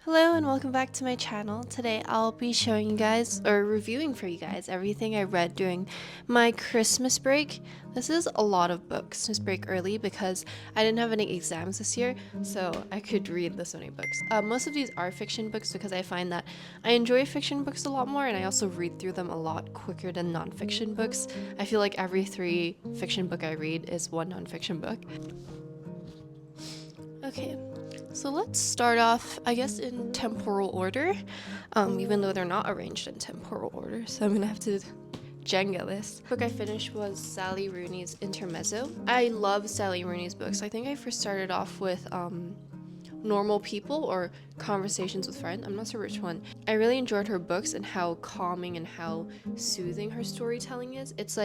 Hello and welcome back to my channel. Today I'll be showing you guys, or reviewing for you guys, everything I read during my Christmas break. This is a lot of books. Christmas break early because I didn't have any exams this year, so I could read this many books. Most of these are fiction books because I find that I enjoy fiction books a lot more, and I also read through them a lot quicker than non-fiction books. I feel like every 3 fiction book I read is 1 non-fiction book. Okay, so let's start off, I guess, in temporal order, even though they're not arranged in temporal order, so I'm gonna have to Jenga this. The book I finished was Sally Rooney's Intermezzo. I love Sally Rooney's books. I think I first started off with Normal People or Conversations with Friends. I'm not sure which one. I really enjoyed her books and how calming and how soothing her storytelling is. It's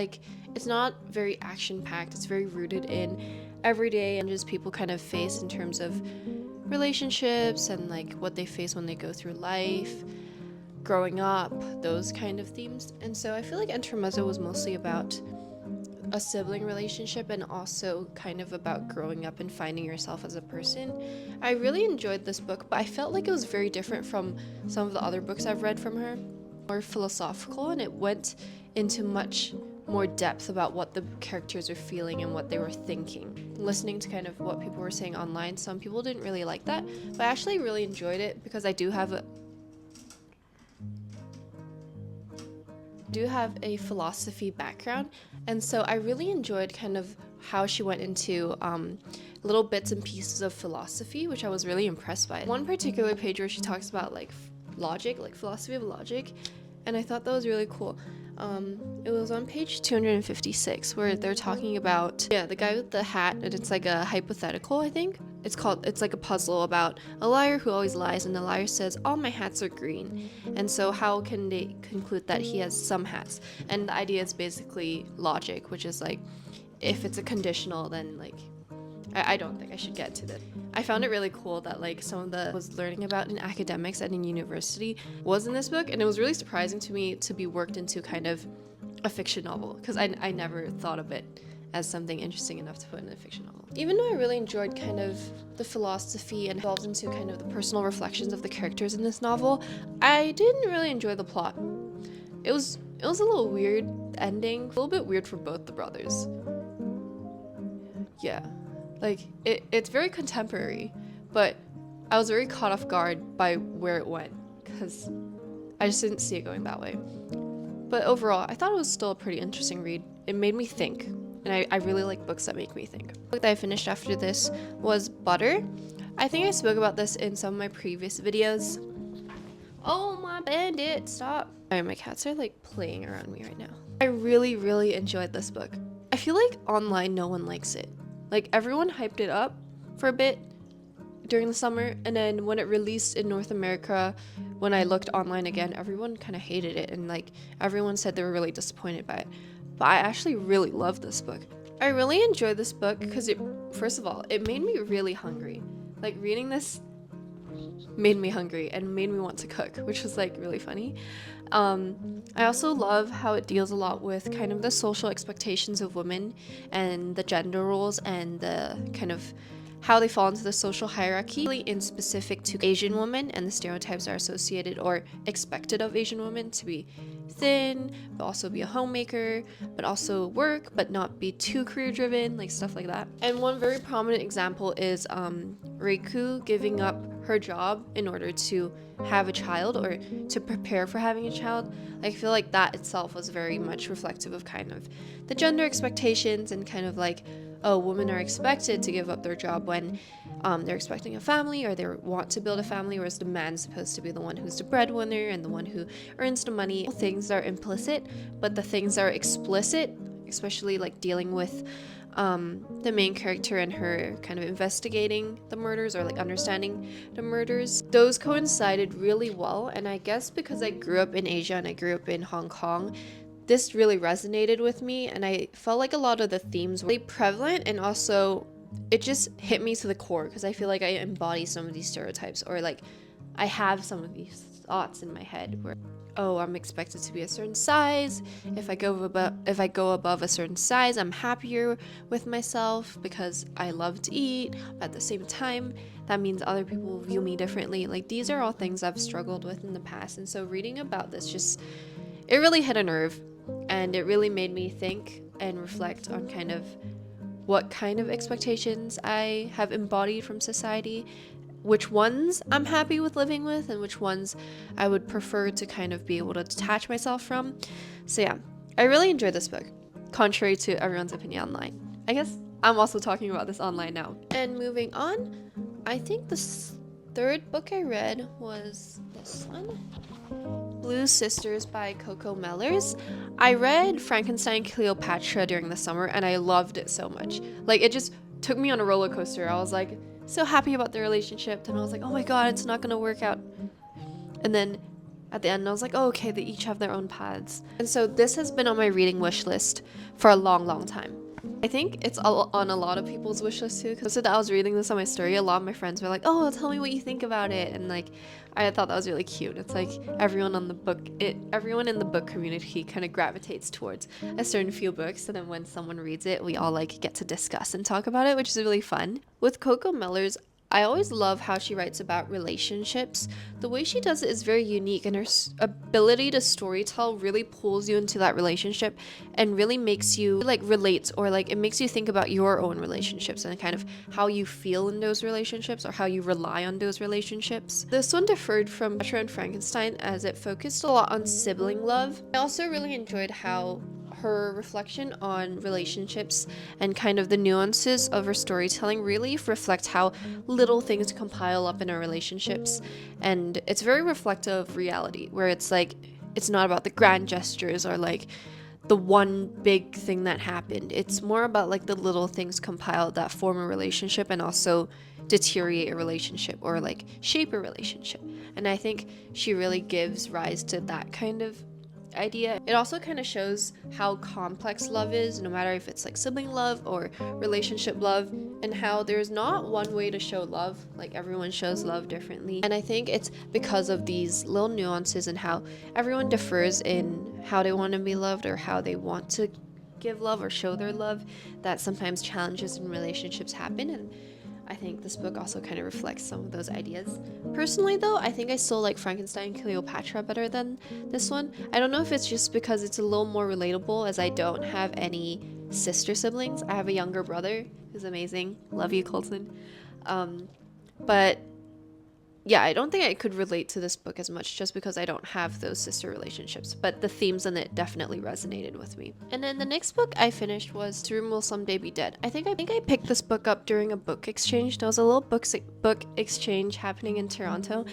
not very action-packed. It's very rooted in everyday and just people kind of face in terms of relationships and like what they face when they go through life, growing up, those kind of themes. And so I feel like Intermezzo was mostly about a sibling relationship and also kind of about growing up and finding yourself as a person. I really enjoyed this book, but I felt like it was very different from some of the other books I've read from her. More philosophical, and it went into much more depth about what the characters were feeling and what they were thinking. Listening to kind of what people were saying online, some people didn't really like that, but I actually really enjoyed it because I do have a philosophy background, and so I really enjoyed kind of how she went into little bits and pieces of philosophy, which I was really impressed by. One particular page where she talks about like logic, like philosophy of logic, and I thought that was really cool. It was on page 256 where they're talking about the guy with the hat, and it's like a hypothetical, I think. It's like a puzzle about a liar who always lies, and the liar says, all my hats are green. And so how can they conclude that he has some hats? And the idea is basically logic, which is like, if it's a conditional, then like, I don't think I should get to this. I found it really cool that like some of the was learning about in academics and in university was in this book, and it was really surprising to me to be worked into kind of a fiction novel, because I never thought of it as something interesting enough to put in a fiction novel. Even though I really enjoyed kind of the philosophy and delved into kind of the personal reflections of the characters in this novel, I didn't really enjoy the plot. It was a little weird ending, a little bit weird for both the brothers. Yeah. Like, it's very contemporary, but I was very caught off guard by where it went, because I just didn't see it going that way. But overall, I thought it was still a pretty interesting read. It made me think, and I really like books that make me think. The book that I finished after this was Butter. I think I spoke about this in some of my previous videos. Oh, my bandit, stop. Sorry, my cats are like playing around me right now. I really, really enjoyed this book. I feel like online no one likes it. Like, everyone hyped it up for a bit during the summer, and then when it released in North America, when I looked online again, everyone kind of hated it, and like everyone said they were really disappointed by it. But I actually really loved this book. I really enjoyed this book because first of all, it made me really hungry. Like, reading this made me hungry and made me want to cook, which was like really funny. I also love how it deals a lot with kind of the social expectations of women and the gender roles and the kind of how they fall into the social hierarchy, really in specific to Asian women and the stereotypes that are associated or expected of Asian women to be thin, but also be a homemaker, but also work, but not be too career driven, like stuff like that. And one very prominent example is Reiku giving up her job in order to have a child or to prepare for having a child. I feel like that itself was very much reflective of kind of the gender expectations and kind of like, oh, women are expected to give up their job when they're expecting a family or they want to build a family, whereas the man's supposed to be the one who's the breadwinner and the one who earns the money. Things are implicit, but the things that are explicit, especially like dealing with the main character and her kind of investigating the murders or like understanding the murders, those coincided really well. And I guess because I grew up in Asia and I grew up in Hong Kong, this really resonated with me, and I felt like a lot of the themes were really prevalent, and also it just hit me to the core because I feel like I embody some of these stereotypes, or like I have some of these thoughts in my head where, oh, I'm expected to be a certain size. If I go above a certain size, I'm happier with myself because I love to eat. But at the same time, that means other people view me differently. Like, these are all things I've struggled with in the past. And so reading about this it really hit a nerve, and it really made me think and reflect on kind of what kind of expectations I have embodied from society, which ones I'm happy with living with, and which ones I would prefer to kind of be able to detach myself from. So yeah, I really enjoyed this book, contrary to everyone's opinion online. I guess I'm also talking about this online now. And moving on, I think the third book I read was this one, Blue Sisters by Coco Mellors. I read Frankenstein Cleopatra during the summer, and I loved it so much. Like, it just took me on a roller coaster. I was like so happy about the relationship, and I was like, oh my god, it's not gonna work out. And then at the end I was like, oh, okay, they each have their own paths. And so this has been on my reading wish list for a long time. I think it's on a lot of people's wish list too, because I was reading this on my story, a lot of my friends were like, oh, tell me what you think about it. And like, I thought that was really cute. It's like everyone in the book community kind of gravitates towards a certain few books, and then when someone reads it, we all like get to discuss and talk about it, which is really fun. With Coco Mellors, I always love how she writes about relationships. The way she does it is very unique, and her ability to storytell really pulls you into that relationship and really makes you like relate, or like it makes you think about your own relationships and kind of how you feel in those relationships or how you rely on those relationships. This one differed from Cleopatra and Frankenstein as it focused a lot on sibling love. I also really enjoyed how her reflection on relationships and kind of the nuances of her storytelling really reflect how little things can pile up in our relationships, and it's very reflective of reality, where it's like it's not about the grand gestures or like the one big thing that happened. It's more about like the little things compiled that form a relationship and also deteriorate a relationship or like shape a relationship. And I think she really gives rise to that kind of idea. It also kind of shows how complex love is, no matter if it's like sibling love or relationship love, and how there's not one way to show love. Like, everyone shows love differently, and I think it's because of these little nuances and how everyone differs in how they want to be loved or how they want to give love or show their love, that sometimes challenges in relationships happen. And I think this book also kind of reflects some of those ideas. Personally though, I think I still like Frankenstein Cleopatra better than this one. I don't know if it's just because it's a little more relatable, as I don't have any sister siblings. I have a younger brother who's amazing. Love you, Colton. But yeah, I don't think I could relate to this book as much just because I don't have those sister relationships, but the themes in it definitely resonated with me. And then the next book I finished was To Room Will Someday Be Dead. I think I picked this book up during a book exchange. There was a little book exchange happening in Toronto,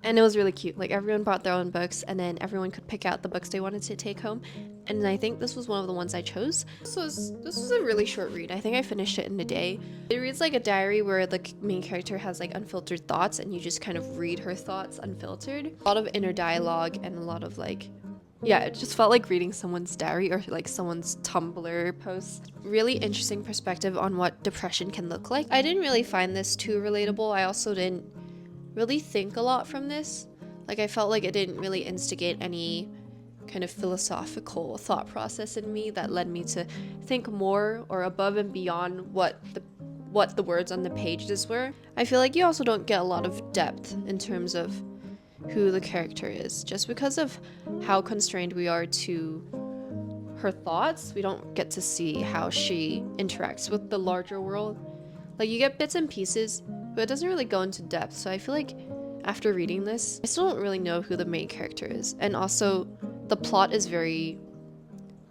and it was really cute. Like, everyone brought their own books, and then everyone could pick out the books they wanted to take home. And I think this was one of the ones I chose. This was a really short read. I think I finished it in a day. It reads like a diary where the main character has like unfiltered thoughts, and you just kind of read her thoughts unfiltered. A lot of inner dialogue and a lot of like, yeah, it just felt like reading someone's diary or like someone's Tumblr post. Really interesting perspective on what depression can look like. I didn't really find this too relatable. I also didn't really think a lot from this. Like, I felt like it didn't really instigate any kind of philosophical thought process in me that led me to think more or above and beyond what the words on the pages were. I feel like you also don't get a lot of depth in terms of who the character is, just because of how constrained we are to her thoughts. We don't get to see how she interacts with the larger world. Like, you get bits and pieces, but it doesn't really go into depth. So I feel like after reading this, I still don't really know who the main character is. And also, the plot is very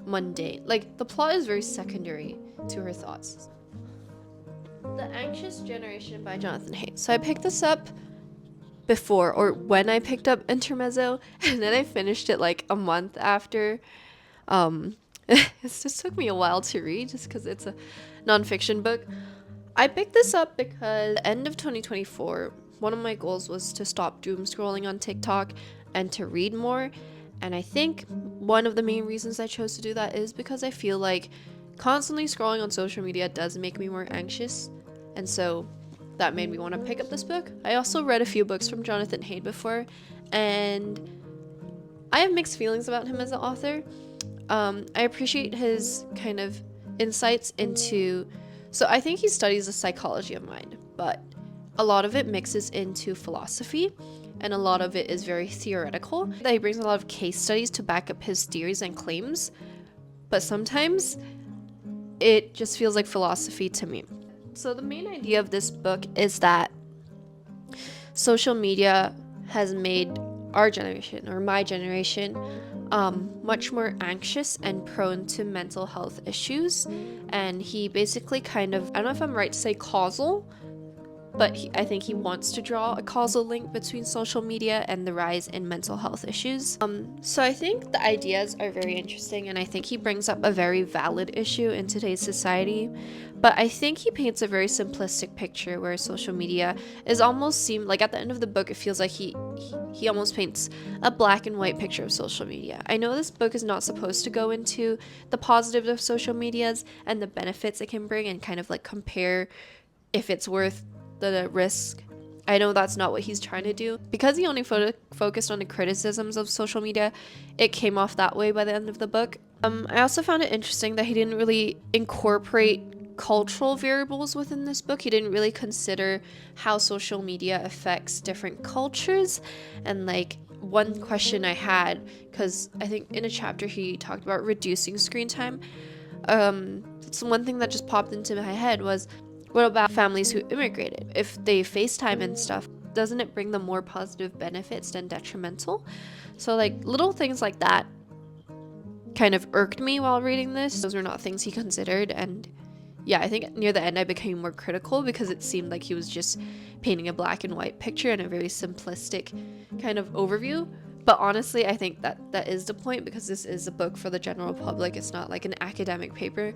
mundane. Like, the plot is very secondary to her thoughts. The Anxious Generation by Jonathan Haidt. So I picked this up before, or when I picked up Intermezzo, and then I finished it like a month after. It just took me a while to read, just because it's a nonfiction book. I picked this up because at the end of 2024, one of my goals was to stop doom scrolling on TikTok and to read more. And I think one of the main reasons I chose to do that is because I feel like constantly scrolling on social media does make me more anxious. And so that made me want to pick up this book. I also read a few books from Jonathan Haidt before, and I have mixed feelings about him as an author. I appreciate his kind of insights into, so I think he studies the psychology of mind, but a lot of it mixes into philosophy, and a lot of it is very theoretical. That he brings a lot of case studies to back up his theories and claims, but sometimes it just feels like philosophy to me. So the main idea of this book is that social media has made our generation, or my generation, much more anxious and prone to mental health issues. And he basically kind of, I don't know if I'm right to say causal, but I think he wants to draw a causal link between social media and the rise in mental health issues. So I think the ideas are very interesting, and I think he brings up a very valid issue in today's society. But I think he paints a very simplistic picture where social media is almost seemed like at the end of the book, it feels like he almost paints a black and white picture of social media. I know this book is not supposed to go into the positives of social medias and the benefits it can bring and kind of like compare if it's worth the risk. I know that's not what he's trying to do. Because he only focused on the criticisms of social media, it came off that way by the end of the book. I also found it interesting that he didn't really incorporate cultural variables within this book. He didn't really consider how social media affects different cultures. And like one question I had, because I think in a chapter he talked about reducing screen time, so one thing that just popped into my head was, what about families who immigrated? If they FaceTime and stuff, doesn't it bring them more positive benefits than detrimental? So like little things like that kind of irked me while reading this. Those were not things he considered, and yeah, I think near the end I became more critical because it seemed like he was just painting a black and white picture and a very simplistic kind of overview. But honestly, I think that that is the point, because this is a book for the general public. It's not like an academic paper.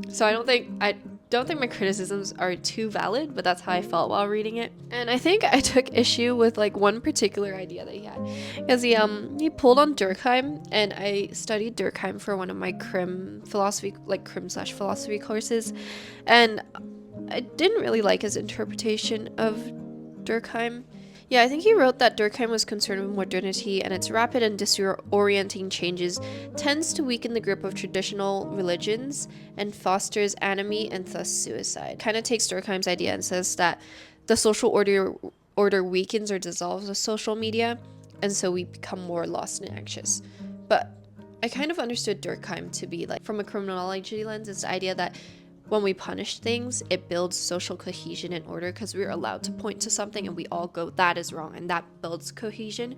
So I don't think my criticisms are too valid, but that's how I felt while reading it. And I think I took issue with like one particular idea that he had, because he pulled on Durkheim, and I studied Durkheim for one of my crim / philosophy courses, and I didn't really like his interpretation of Durkheim. Yeah, I think he wrote that Durkheim was concerned with modernity, and its rapid and disorienting changes tends to weaken the grip of traditional religions and fosters anomie and thus suicide. Kind of takes Durkheim's idea and says that the social order weakens or dissolves with social media, and so we become more lost and anxious. But I kind of understood Durkheim to be like, from a criminology lens, it's the idea that when we punish things, it builds social cohesion and order, because we're allowed to point to something and we all go, that is wrong, and that builds cohesion.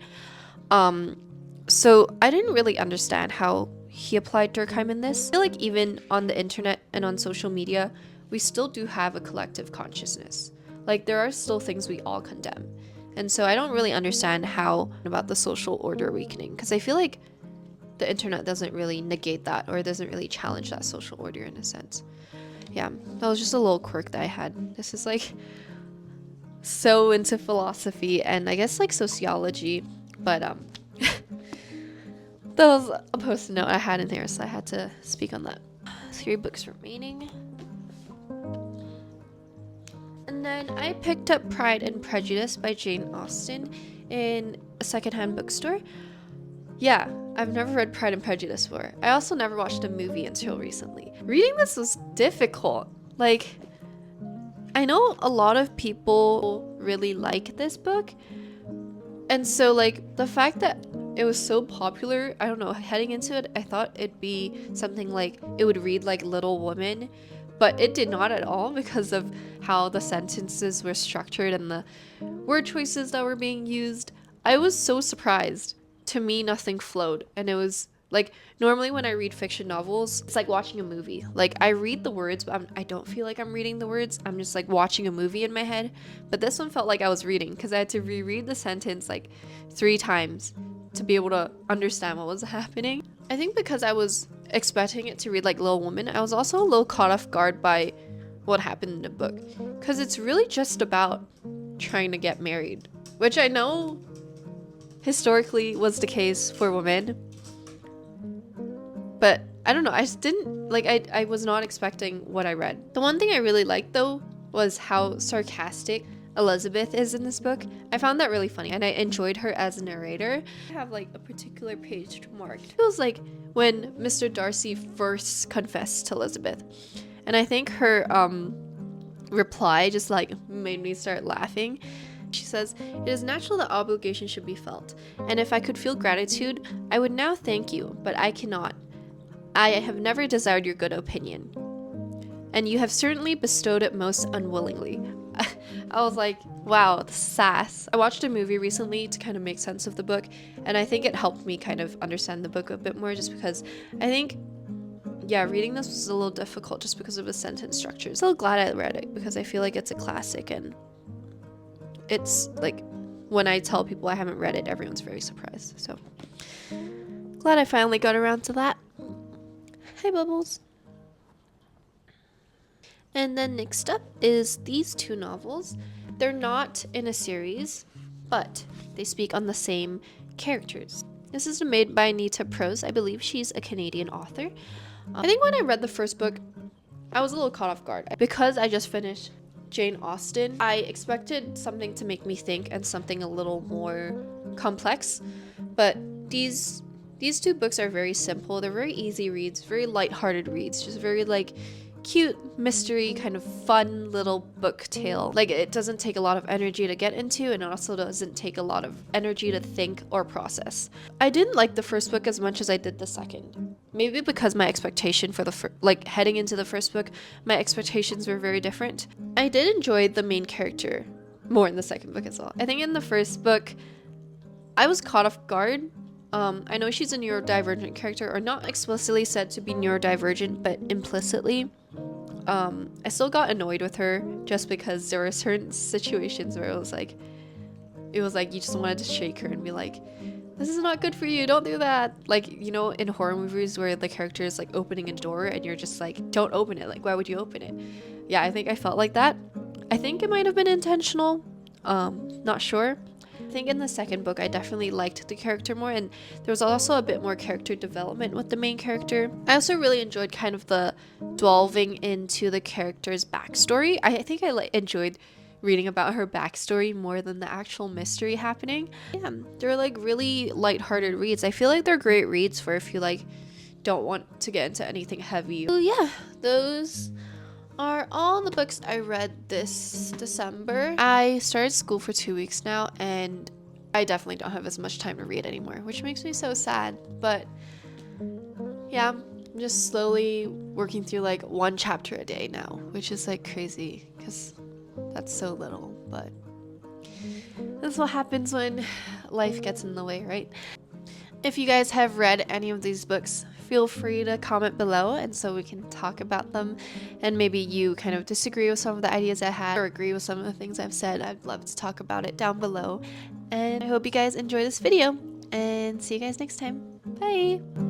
So I didn't really understand how he applied Durkheim in this. I feel like even on the internet and on social media, we still do have a collective consciousness. Like there are still things we all condemn. And so I don't really understand how about the social order weakening, because I feel like the internet doesn't really negate that, or it doesn't really challenge that social order in a sense. Yeah, that was just a little quirk that I had. This is like so into philosophy and I guess like sociology, but that was a post-it note I had in there, so I had to speak on that. 3 books remaining. And then I picked up Pride and Prejudice by Jane Austen in a secondhand bookstore. Yeah, I've never read Pride and Prejudice before. I also never watched a movie until recently. Reading this was difficult. Like, I know a lot of people really like this book. And so, like, the fact that it was so popular, I don't know, heading into it, I thought it'd be something like, it would read like Little Women. But it did not at all, because of how the sentences were structured and the word choices that were being used. I was so surprised. To me, nothing flowed, and it was like, normally when I read fiction novels, it's like watching a movie. Like I read the words, but I don't feel like I'm reading the words. I'm just like watching a movie in my head. But this one felt like I was reading, because I had to reread the sentence like 3 times to be able to understand what was happening. I think because I was expecting it to read like Little Woman, I was also a little caught off guard by what happened in the book, because it's really just about trying to get married, which I know historically was the case for women, but I don't know, I just didn't like, I was not expecting what I read. The one thing I really liked though was how sarcastic Elizabeth is in this book. I found that really funny and I enjoyed her as a narrator. I have like a particular page marked. It feels like when Mr. Darcy first confessed to Elizabeth. And I think her reply just like made me start laughing. She says, "It is natural that obligation should be felt, and if I could feel gratitude, I would now thank you, but I cannot. I have never desired your good opinion, and you have certainly bestowed it most unwillingly." I was like, wow, the sass. I watched a movie recently to kind of make sense of the book, and I think it helped me kind of understand the book a bit more, just because I think, yeah, reading this was a little difficult just because of the sentence structure. So glad I read it because I feel like it's a classic, and it's like when I tell people I haven't read it, everyone's very surprised. So glad I finally got around to that. Hi, Bubbles. And then next up is these two novels. They're not in a series, but they speak on the same characters. This is made by Nita Prose. I believe she's a Canadian author. I think when I read the first book, I was a little caught off guard. Because I just finished Jane Austen, I expected something to make me think and something a little more complex. But these two books are very simple. They're very easy reads, very lighthearted reads, just very like cute mystery kind of fun little book tale. Like it doesn't take a lot of energy to get into, and it also doesn't take a lot of energy to think or process. I didn't like the first book as much as I did the second. Maybe because my expectation for the heading into the first book, my expectations were very different. I did enjoy the main character more in the second book as well. I think in the first book, I was caught off guard. I know she's a neurodivergent character, or not explicitly said to be neurodivergent, but implicitly. I still got annoyed with her just because there were certain situations where it was like you just wanted to shake her and be like, this is not good for you, don't do that. Like, you know, in horror movies where the character is like opening a door and you're just like, don't open it. Like, why would you open it? Yeah, I think I felt like that. I think it might have been intentional. Not sure. I think in the second book, I definitely liked the character more, and there was also a bit more character development with the main character. I also really enjoyed kind of the delving into the character's backstory. I think I enjoyed reading about her backstory more than the actual mystery happening. Yeah, they're like really lighthearted reads. I feel like they're great reads for if you like don't want to get into anything heavy. So yeah, those are all the books I read this December. I started school for 2 weeks now, and I definitely don't have as much time to read anymore, which makes me so sad. But yeah, I'm just slowly working through like one chapter a day now, which is like crazy because that's so little. But that's what happens when life gets in the way, right? If you guys have read any of these books, feel free to comment below, and so we can talk about them, and maybe you kind of disagree with some of the ideas I had or agree with some of the things I've said. I'd love to talk about it down below, and I hope you guys enjoy this video, and see you guys next time. Bye!